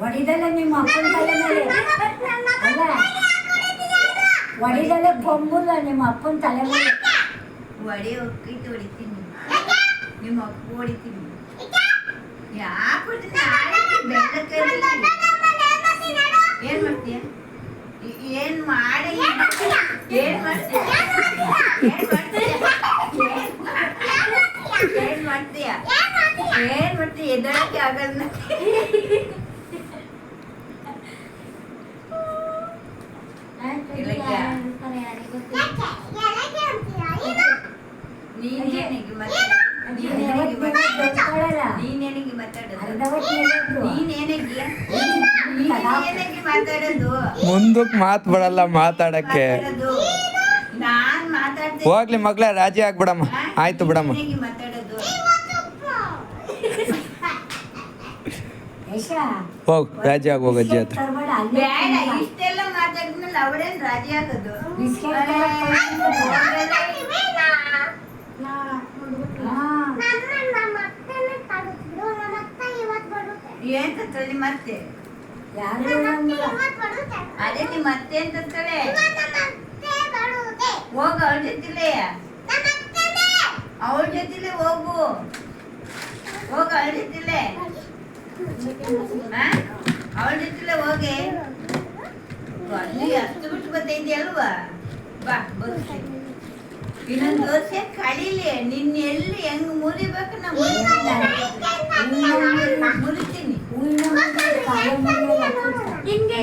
ಹೊಡಿದಲ್ಲ ನಿಮ್ಮ ಅಪ್ಪನ ತಲೆ ಮೇಲೆ ಅಲ್ಲ ಹೊಡಿದಲ್ಲ ಕೊಂಬುಲ್ಲ ನಿಮ್ಮ ಅಪ್ಪನ ತಲೆ ಮೇಲೆ ಹೊಡಿಯೋಕ್ಕಿಟ್ಟು ಹೊಡಿತೀನಿ ನಿಮ್ಮ ಅಪ್ಪ ಹೊಡಿತೀನಿ ಯಾಕೆ ಏನ್ ಮಾಡ್ತೀಯ ಏನ್ ಮಾಡಿ ಏನ್ ಮಾಡ್ತೀಯ ಏನ್ ಮಾಡ್ತೀಯ ಏನ್ ಮಾಡ್ತೀಯ ಎದ್ದಳಕ್ಕೆ ಆಗಲ್ಲ ನೀನೇನಿಗೆ ಮಾತಾಡೋದು ಮುಂದಕ್ಕೆ ಮಾತು ಬರಲ್ಲ ಮಾತಾಡಕ್ಕೆ. ನಾನ್ ಮಾತಾಡ್ತೀನಿ ಹೋಗ್ಲಿ ಮಗ್ಳ ರಾಜಿ ಆಗ್ಬಿಡಮ್ಮ. ಆಯ್ತು ಬಿಡಮ್ಮ. ಮಾತಾಡೋದು ಹೋಗ್ ರಾಜಿ ಆಗಿ ಹೋಗ ಅಜ್ಜಿ ಹತ್ರ. ಬೇಡ ಇಷ್ಟೆಲ್ಲ ಮಾತಾಡಿದ್ಮೇಲೆ ಅವಳೇನ್ ರಾಜಿ ಆಗೋದು ಏನ್ ತತ್ತಳಿ ಮತ್ತೆ ಅದೇ ನಿಮ್ಮ ಮತ್ತೆ ಅಂತ ತತ್ತಳೆ ಹೋಗ ಅವಳ ಜೊತಿಲೆ ಅವಳ ಜೊತಿಲೆ ಹೋಗು ಹೋಗ ಅವಳ ಜೊತಿಲೆ ಅವಳ ಜೊತಿಲೆ ಹೋಗಿ ಅಲ್ಲಿ ಅಷ್ಟು ಬಿಟ್ಟು ಬತ್ತೈತಿ ಬಾ ಬರ್ತೀನಿ ಇನ್ನೊಂದು ದೋಸೆ ಕಳೀಲಿ ನಿನ್ನ ಎಲ್ಲಿ ಹೆಂಗ್ ಮುರಿಬೇಕು ನಾ ಮುರಿತೀನಿ ಹಿಂಗೆ